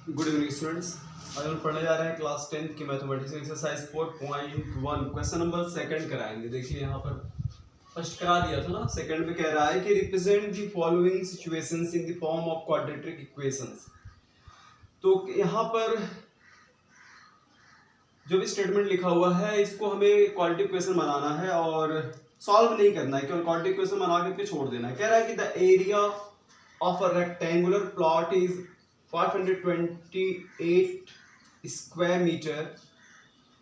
Good evening students. आज हम पढ़ने जा रहे हैं क्लास 10th की mathematics exercise 4.1 question number second कराएंगे। देखिए यहाँ पर फर्स्ट करा दिया था ना, सेकंड में कह रहा है कि represent the following situations in the form of quadratic equations. तो यहाँ पर जो भी स्टेटमेंट लिखा हुआ है इसको हमें क्वाड्रेटिक इक्वेशन बनाना है और सॉल्व नहीं करना है, केवल क्वाड्रेटिक इक्वेशन बना के छोड़ देना है। कह रहा है कि the area of a rectangular plot is 528 square meter.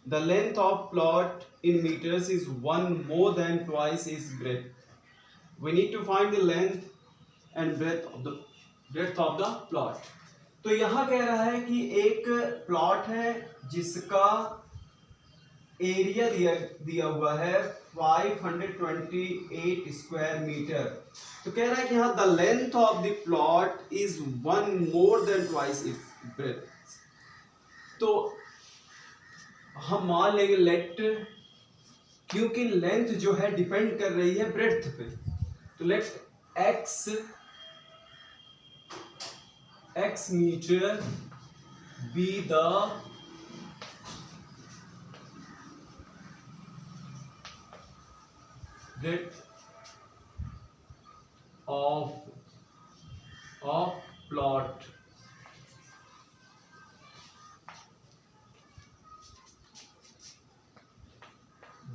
The length of plot in meters is one more than twice its breadth. We need to find the length and breadth of the plot. तो यहाँ कह रहा है कि एक plot है जिसका area दिया हुआ है 528 स्क्वायर मीटर। तो कह रहा है कि हाँ the length of the plot is one more than twice its breath. तो हम मान लेंगे लेट, क्योंकि लेंथ जो है डिपेंड कर रही है ब्रेथ पे, तो let x metre be the breadth of plot.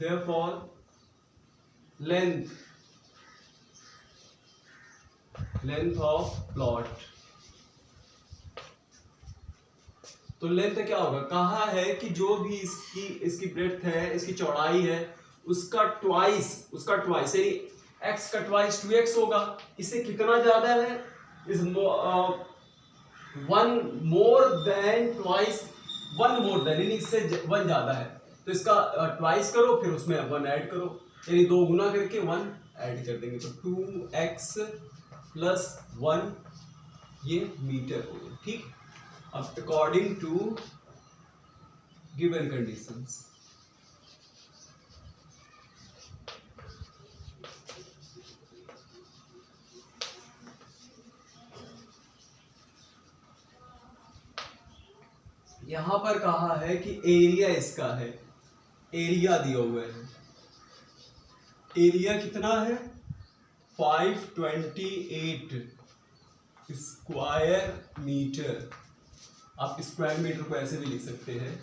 Therefore length of plot, तो लेंथ क्या होगा, कहा है कि जो भी इसकी ब्रेड्थ है, इसकी चौड़ाई है, उसका ट्वाइस यानी x का ट्वाइस 2x होगा। इससे कितना ज्यादा है, is one more than twice, यानी इससे 1 ज्यादा है। तो इसका ट्वाइस करो, फिर उसमें 1 ऐड करो, यानी 2 गुना करके 1 ऐड कर देंगे, तो 2x प्लस 1 ये मीटर हो गया। ठीक, अब अकॉर्डिंग टू गिवन कंडीशंस यहां पर कहा है कि एरिया इसका है, एरिया दिया हुआ है, एरिया कितना है 528 स्क्वायर मीटर। आप स्क्वायर मीटर को ऐसे भी लिख सकते हैं,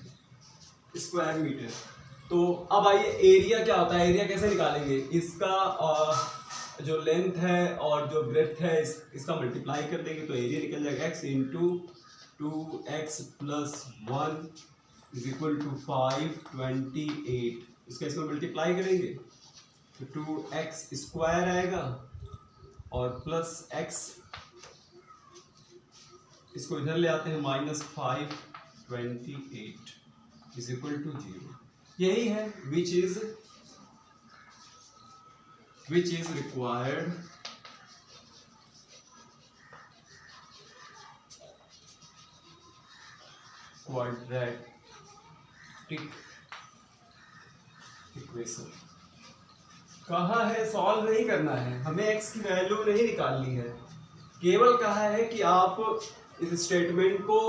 स्क्वायर मीटर। तो अब आइए एरिया क्या होता है, एरिया कैसे निकालेंगे, इसका जो लेंथ है और जो ब्रेड्थ है इसका मल्टीप्लाई कर देंगे तो एरिया निकल जाएगा x into 2x plus 1 is equal to 528। इसका इसमें मल्टीप्लाई करेंगे तो 2x स्क्वायर आएगा और प्लस x, इसको इधर ले आते हैं, माइनस 528 इज इक्वल टू 0। यही है which is required quadratic equation. कहा है सॉल्व नहीं करना है, हमें x की वैल्यू नहीं निकालनी है, केवल कहा है कि आप इस स्टेटमेंट को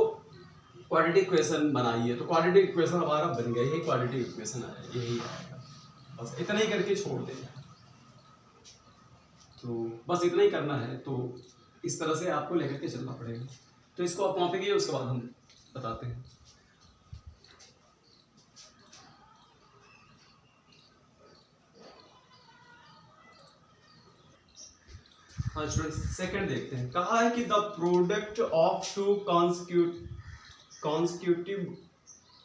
क्वाड्रेटिक इक्वेशन बनाइए। तो क्वाड्रेटिक इक्वेशन हमारा बन गया, यही क्वाड्रेटिक इक्वेशन है, यही आएगा। बस इतना ही करके छोड़ दें, तो बस इतना ही करना है। तो इस तरह से आपको लेकर के चलना पड़ेगा। तो इसको आप मापेंगे, उसके बाद हम बताते हैं। हाँ स्टूडेंट्स, सेकंड देखते हैं। कहा है कि the product of two consecutive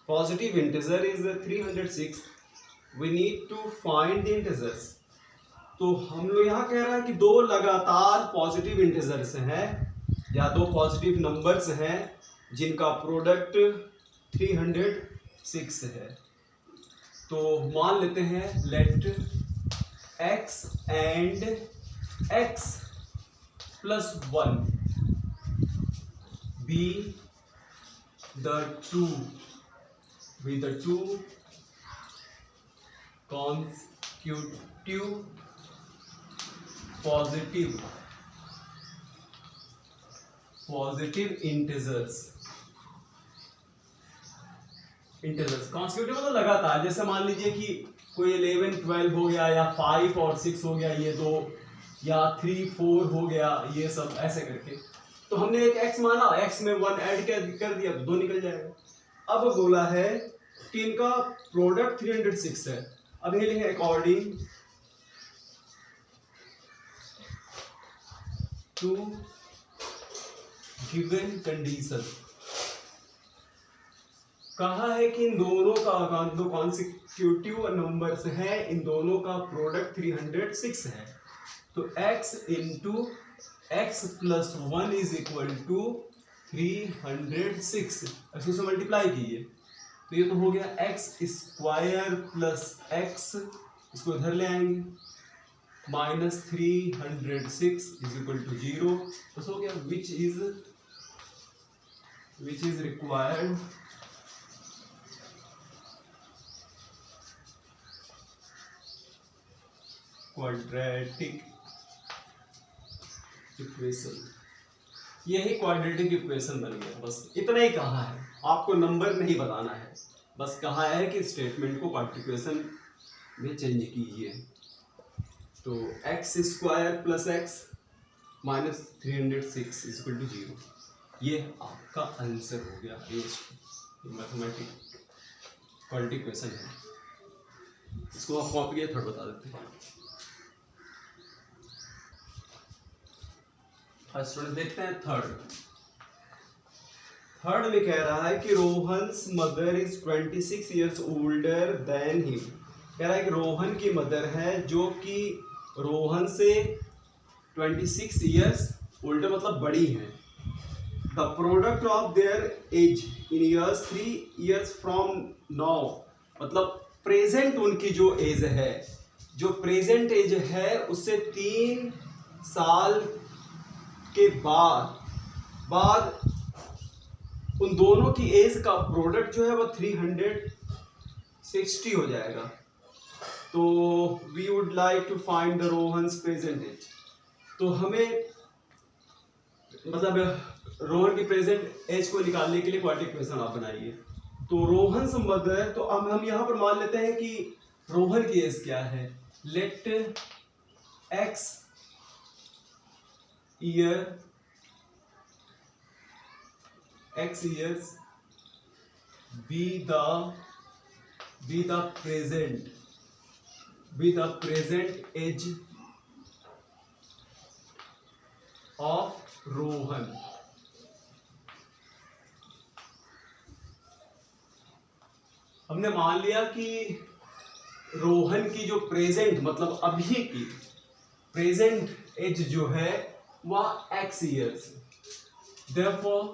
positive integer is 306. We need to find the integers. तो हम लोग यहाँ कह रहा है कि 2 लगातार पॉजिटिव इंटीजर्स हैं या 2 पॉजिटिव नंबर्स हैं जिनका प्रोडक्ट 306 है। तो मान लेते हैं let x and x plus 1 be the two consecutive positive integers integers consecutive मतलब लगातार, जैसे मान लीजिए कि कोई 11 12 हो गया, या 5 और 6 हो गया, ये दो, या 3 4 हो गया, ये सब ऐसे करके। तो हमने एक x माना, x में 1 ऐड कर दिया तो 2 निकल जाएगा। अब बोला है कि इनका प्रोडक्ट 306 है। अब ये लिखें अकॉर्डिंग टू गिवन कंडीशन। कहा है कि इन दोनों का दो कॉन्सिक्यूटिव नंबर्स है, इन दोनों का प्रोडक्ट 306 है। तो x into x plus 1 is equal to 306, इसको से मल्टीप्लाई कीजिए तो ये तो हो गया एक्स स्क्वायर प्लस एक्स, इसको इधर ले आएंगे, माइनस 306 इज इक्वल टू 0। तो हो गया which is required quadratic equation. यही क्वाड्रेटिक इक्वेशन बन गया। बस इतना ही कहा है, आपको नंबर नहीं बताना है, बस कहा है कि स्टेटमेंट को क्वाड्रेटिक इक्वेशन में चेंज कीजिए। तो x square plus x minus 306 is equal to 0, ये आपका आंसर हो गया। ये मैथमेटिक क्वाड्रेटिक इक्वेशन है। इसको आप कॉपी किया थोड़ा बता देते हैं। स्टूडेंट देखते हैं थर्ड में कह रहा है कि Rohan's mother is 26 years older than him. कह रहा है कि रोहन की मदर है जो कि रोहन से 26 इयर्स ओल्डर मतलब बड़ी है। The product of their age in years 3 years from now, मतलब प्रेजेंट उनकी जो एज है, जो प्रेजेंट एज है उससे 3 साल के बाद उन दोनों की एज का प्रोडक्ट जो है वह 360 हो जाएगा। तो we would like to find the Rohan's present age. तो हमें मतलब रोहन की प्रेजेंट एज को निकालने के लिए क्वाड्रेटिक इक्वेशन आप बनाइए। तो रोहन्स मदर, तो अब हम यहां पर मान लेते हैं कि रोहन की एज क्या है। Let x years be the present age of Rohan. हमने मान लिया कि रोहन की जो प्रेजेंट मतलब अभी की प्रेजेंट एज जो है वह x years। Therefore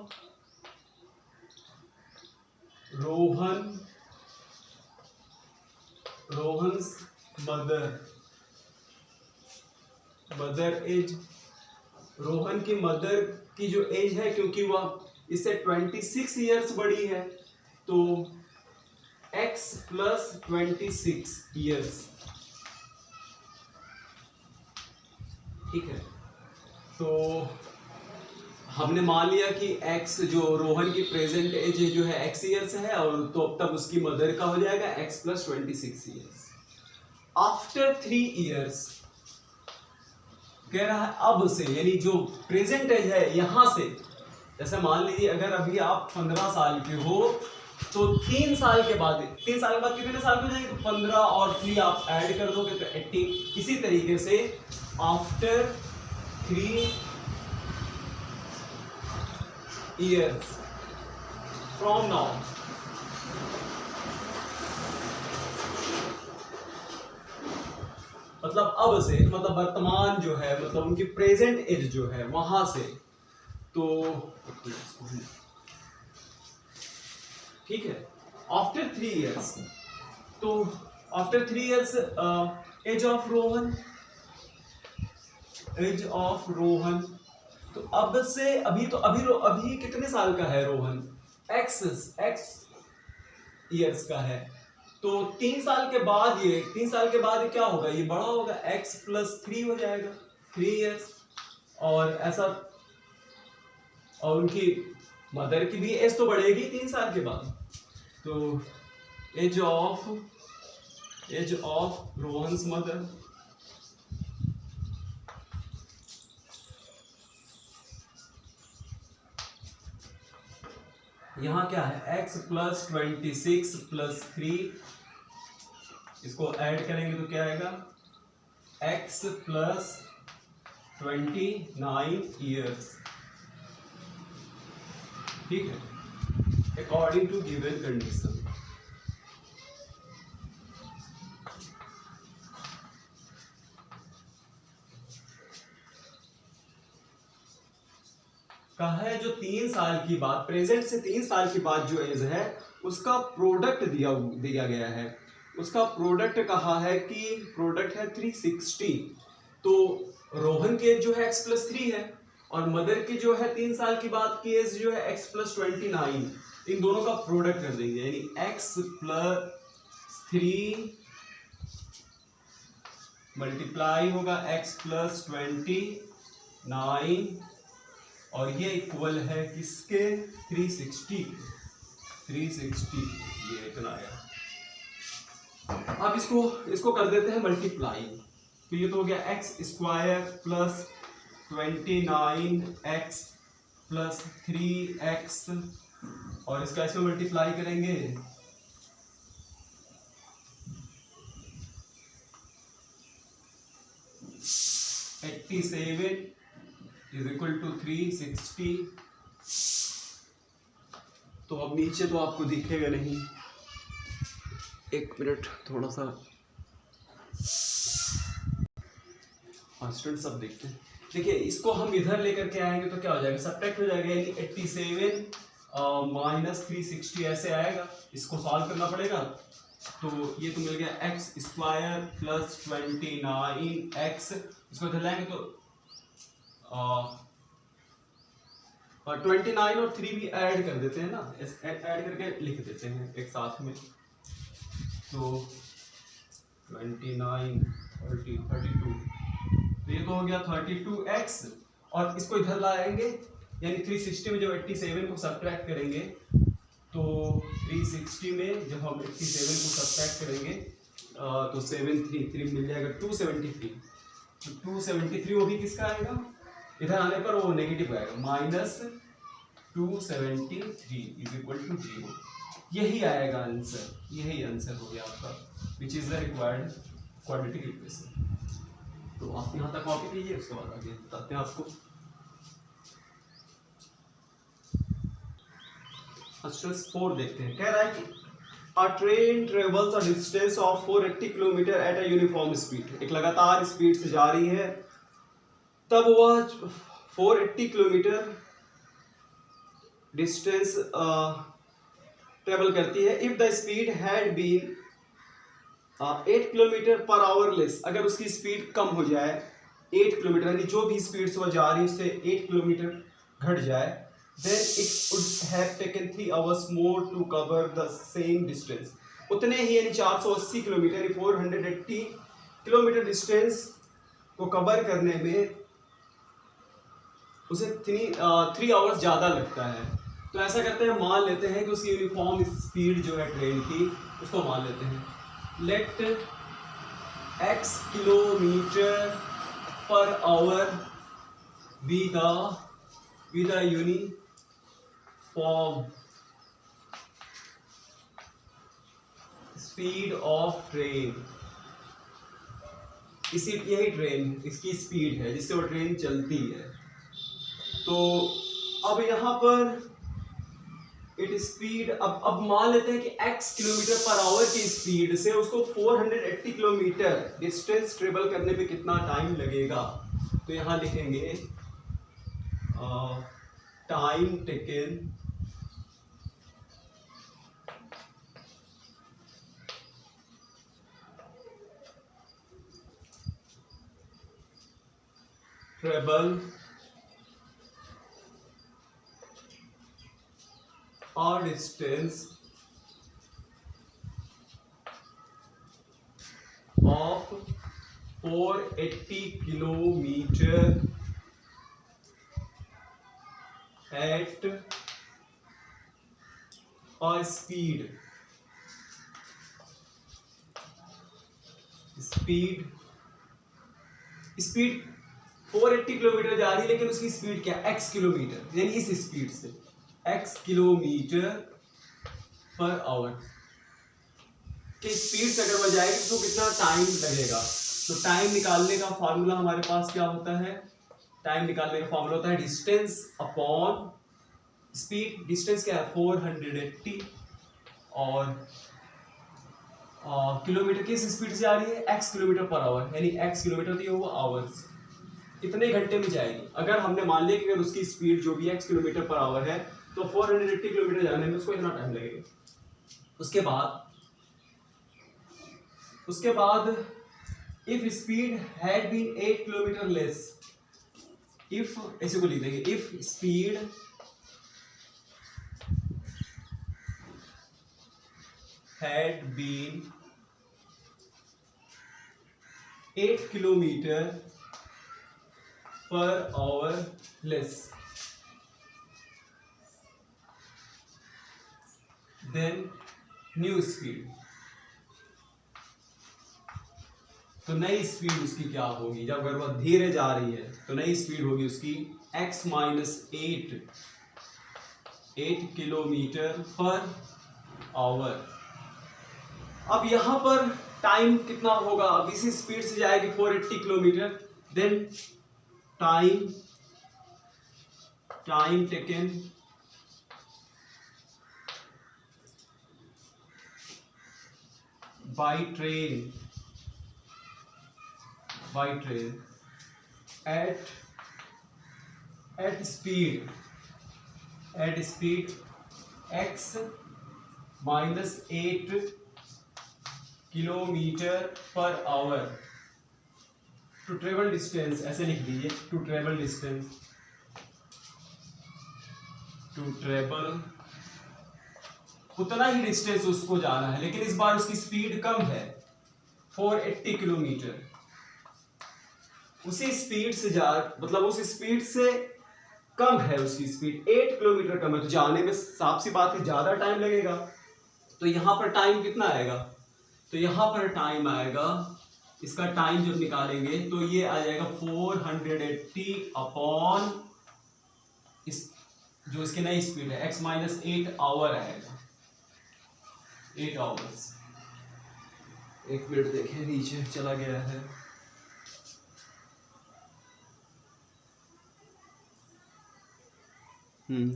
Rohan's mother age, Rohan की मदर की जो एज है क्योंकि वह इससे 26 इयर्स बड़ी है तो x प्लस 26 इयर्स, ठीक है। तो हमने मान लिया कि x जो रोहन की प्रेजेंट एज जो है x इयर्स है, और तो तब उसकी मदर का हो जाएगा x plus 26 years. After 3 years कह रहा है अब से, यानी जो प्रेजेंट एज है यहां से, जैसे मान लीजिए अगर अभी आप 15 साल के हो तो 3 साल के बाद कितने साल हो जाएंगे, तो 15 और 3 आप ऐड कर दोगे तो 18। इसी तरीके से आफ्टर 3 years from now, मतलब अब से, मतलब वर्तमान जो है, मतलब उनकी प्रेजेंट एज जो है वहां से, तो ठीक है आफ्टर 3 इयर्स। तो after 3 years age of Rohan, तो अब से अभी कितने साल का है रोहन, x इयर्स का है। तो 3 साल के बाद ये क्या होगा, ये बड़ा होगा, x प्लस 3 हो जाएगा 3 इयर्स। और ऐसा, और उनकी मदर की भी एज तो बढ़ेगी 3 साल के बाद। तो एज ऑफ रोहन्स मदर, यहाँ क्या है x प्लस 26 प्लस 3, इसको ऐड करेंगे तो क्या आएगा x प्लस 29 ईयर्स, ठीक है, अकॉर्डिंग टू गिवन कंडीशन। कहा है जो 3 साल की बात, प्रेजेंट से 3 साल की बात जो एज है उसका प्रोडक्ट दिया गया है, उसका प्रोडक्ट कहा है कि प्रोडक्ट है 360, तो रोहन की एज जो है x प्लस 3 है और मदर की जो है 3 साल की बात की एज जो है x प्लस 29, इन दोनों का प्रोडक्ट कर देंगे, यानी x प्लस 3 मल्टीप्लाई होगा x प्लस 29 और ये इक्वल है किसके 360, ये इतना आया। अब इसको कर देते हैं मल्टीप्लाई, तो ये तो हो गया x square plus 29x plus 3x और इसका इसमें मल्टीप्लाई करेंगे 87 इज इक्वल टू 360। तो अब नीचे तो आपको दिखेगा नहीं, एक मिनट थोड़ा सा, स्टूडेंट सब देखते हैं। देखिए इसको हम इधर लेकर के आएंगे तो क्या हो जाएगा, सब्ट्रैक्ट हो जाएगा, यानी 87 माइनस 360 ऐसे आएगा, इसको सॉल्व करना पड़ेगा। तो ये तो मिल गया एक्स स्क्वायर प्लस 29x, इसको इधर लाएंगे तो 29 और 3 भी ऐड कर देते हैं ना, ऐड करके लिख देते हैं एक साथ में, तो 29 30 32, तो ये तो हो गया 32x और इसको इधर लाएंगे, यानी 360 में जब 87 को सब्ट्रैक्ट करेंगे तो 360 में जब हम 87 को सब्ट्रैक्ट करेंगे तो 733 मिल जाएगा 273, तो 273 वो भी किसका आएगा, इधर आने पर वो नेगेटिव आएगा, माइनस 273 इज इक्वल टू 0। यही आएगा आंसर, यही आंसर हो गया आपका, which is the required quadratic equation. तो आप यहाँ तक कॉपी कीजिए, उसके बाद आगे बताते हैं आपको। स्टेप 4 देखते हैं, कह रहा है कि A train travels a distance of 480 kilometre at a uniform speed, एक लगातार स्पीड से जा रही है, तब वह 480 किलोमीटर डिस्टेंस ट्रेवल करती है। If the speed had been 8 kilometre per hour less, अगर उसकी स्पीड कम हो जाए 8 किलोमीटर, यानी जो भी स्पीड से वह जा रही है उससे 8 किलोमीटर घट जाए, then it would have taken 3 hours more to cover the same distance, उतने ही यानी 480 किलोमीटर 480 किलोमीटर डिस्टेंस को कवर करने में उसे 3 आवर्स ज़्यादा लगता है। तो ऐसा करते हैं, मान लेते हैं कि उसकी यूनिफॉर्म स्पीड जो है ट्रेन की उसको मान लेते हैं, let x kilometre per hour be the uniform speed of train, यही ट्रेन इसकी स्पीड है जिससे वो ट्रेन चलती है। तो अब यहाँ पर इट स्पीड, अब मान लेते हैं कि x किलोमीटर पर आवर की स्पीड से उसको 480 किलोमीटर डिस्टेंस ट्रेवल करने पे कितना टाइम लगेगा। तो यहाँ लिखेंगे टाइम टेकन ट्रेवल और distance of 480 kilometre at a speed speed 480 kilometre जा रही है, लेकिन उसकी स्पीड क्या है, x किलोमीटर, यानी इस स्पीड से x किलोमीटर पर आवर के स्पीड से अगर वह जाएगी तो कितना टाइम लगेगा। तो टाइम निकालने का फॉर्मूला हमारे पास क्या होता है, टाइम निकालने का फॉर्मूला होता है डिस्टेंस अपॉन स्पीड। डिस्टेंस क्या है 480 और किलोमीटर किस स्पीड से आ रही है, x किलोमीटर पर आवर, यानी x किलोमीटर तो ये हुआ आवर्स, इतने घंटे में जाएगी। अगर हमने मान लिया कि अगर उसकी स्पीड जो भी x किलोमीटर पर आवर है तो 480 किलोमीटर जाने में उसको इतना टाइम लगेगा। उसके बाद if speed had been 8 kilometre less, if ऐसे को लिख देंगे, if speed had been 8 kilometer per hour less than new speed, तो नई स्पीड उसकी क्या होगी, जब अगर वह धीरे जा रही है तो नई स्पीड होगी उसकी x minus 8 kilometre per our. अब यहां पर टाइम कितना होगा, अब इसी स्पीड से जाएगी 480 kilometre, then time taken by train at speed x minus 8 kilometre per hour to travel distance, ऐसे लिख दीजिए, टू ट्रेवल उतना ही डिस्टेंस उसको जाना है, लेकिन इस बार उसकी स्पीड कम है 480 किलोमीटर। उसी स्पीड से मतलब उस स्पीड से कम है उसकी स्पीड, 8 किलोमीटर कम है, तो जाने में साफ सी बात है ज्यादा टाइम लगेगा। तो यहां पर टाइम कितना आएगा, तो यहां पर टाइम आएगा, इसका टाइम जब निकालेंगे तो ये आ जाएगा 480 अपॉन इस जो इसकी नई स्पीड है x माइनस 8 आवर आएगा, 8 आवर्स। एक मिनट देखें, नीचे चला गया है,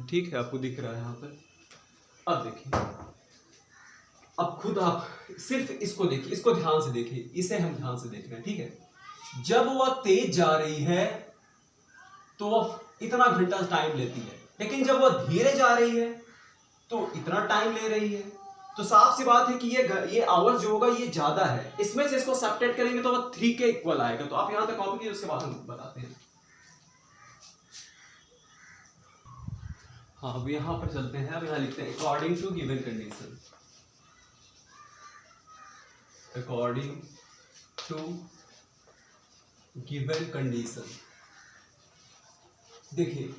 ठीक है, आपको दिख रहा है यहाँ पर। अब देखिए, अब खुद आप सिर्फ इसको देखिए, इसको ध्यान से देखिए, इसे हम ध्यान से देख रहे हैं, ठीक है। जब वह तेज जा रही है तो वह इतना घंटा टाइम लेती है, लेकिन जब वह धीरे जा रही है तो इतना टाइम ले रही है। तो साफ सी बात है कि ये आवर्स जो होगा ये ज्यादा है। इसमें से इसको सब्ट्रैक्ट करेंगे तो वह 3 के इक्वल आएगा। तो आप यहां तक कॉपी कीजिए, उसके बाद हम बताते हैं। हाँ, अब यहां पर चलते हैं, अब यहां लिखते हैं according to given condition, according to given condition. देखिए,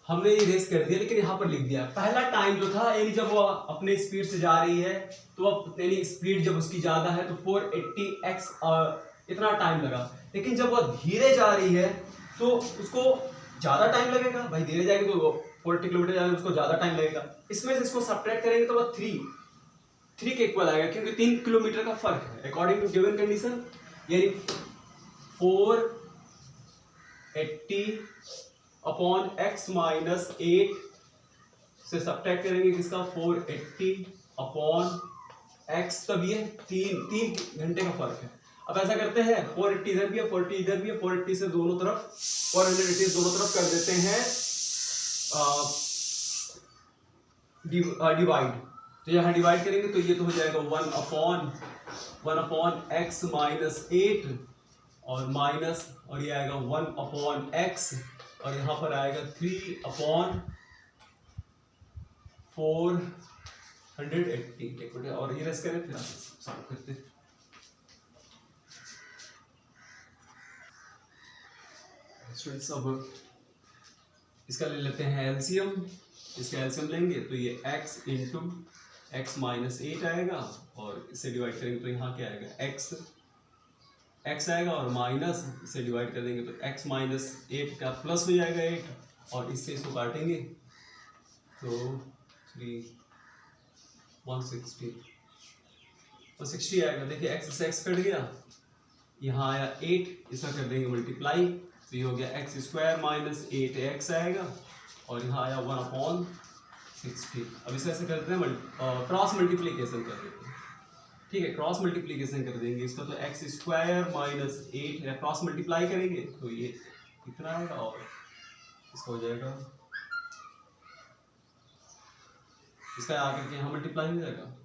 हमने ये रेस कर दिया, लेकिन यहां पर लिख दिया पहला टाइम जो था, यानी जब वो अपने स्पीड से जा रही है तो अब यानी स्पीड जब उसकी ज्यादा है तो 480x इतना टाइम लगा। लेकिन जब वो धीरे जा रही है तो उसको ज्यादा टाइम लगेगा, भाई धीरे जाएगी तो 40 किलोमीटर जाने में उसको ज्यादा टाइम लगेगा। इसमें से इसको सब्ट्रैक्ट करेंगे तो वह 3 के इक्वल आएगा, क्योंकि 3 किलोमीटर का फर्क है। अकॉर्डिंग टू गिवन कंडीशन, यानी 480 अपॉन x माइनस 8 से सब्ट्रैक्ट करेंगे किसका, 480 अपॉन x, तब ये 3 घंटे का फर्क है। अब ऐसा करते हैं, 480 इधर भी है, 40 इधर भी है, 480 से दोनों तरफ 480 दोनों तरफ कर देते हैं डिवाइड। तो यहाँ डिवाइड करेंगे तो ये तो हो जाएगा 1 अपॉन x माइनस 8 और माइनस, और ये आएगा 1 अपॉन x, और यहाँ पर आएगा 3 अपॉन 480। और ये रेस करें, फिर सॉल्व करते हैं। स्टूडेंट्स, अब इसका ले लेते हैं एलसीएम। इसका एलसीएम लेंगे तो ये x इंटू x माइनस 8 आएगा, और इससे डिवाइड करेंगे तो यहाँ क्या आएगा, x x आएगा और माइनस से डिवाइड कर देंगे तो x माइनस 8 का प्लस हो जाएगा 8 और इससे इसको काटेंगे तो 160 आएगा। देखिए x से x कट गया, यहाँ आया 8, इसका कर देंगे मल्टीप्लाई तो ये हो गया x स्क्वायर माइनस 8x आएगा और यहाँ आया 1/60। अब इसे ऐसे करते हैं क्रॉस मल्टीप्लीकेशन कर देते हैं, ठीक है। क्रॉस मल्टीप्लीकेशन कर देंगे इसका तो x स्क्वायर माइनस 8 है, क्रॉस मल्टीप्लाई करेंगे तो ये कितना आएगा और इसका हो जाएगा, इसका आकर के यहाँ मल्टीप्लाई हो जाएगा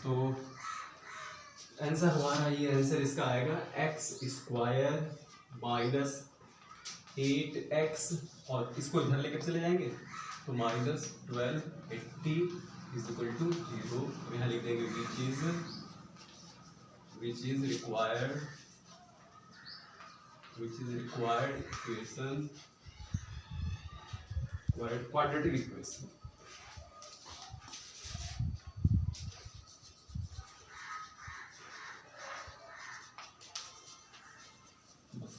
तो आंसर हमारा ये आंसर इसका आएगा x स्क्वायर माइनस 8x और इसको इधर लेकर चले जाएंगे तो माइनस 1280 इज इक्वल टू 0। यहाँ लिख देंगे which is required equation quadratic equation.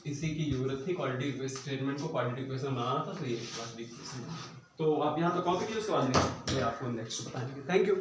इसी की जरूरत थी, क्वाड्रेटिक स्टेटमेंट को क्वाड्रेटिक इक्वेशन बनाना था तो ये क्वाड्रेटिक इक्वेशन। तो आप यहाँ तो कॉपी कीजिए उसके बाद मैं आपको नेक्स्ट बताएंगे। Thank you.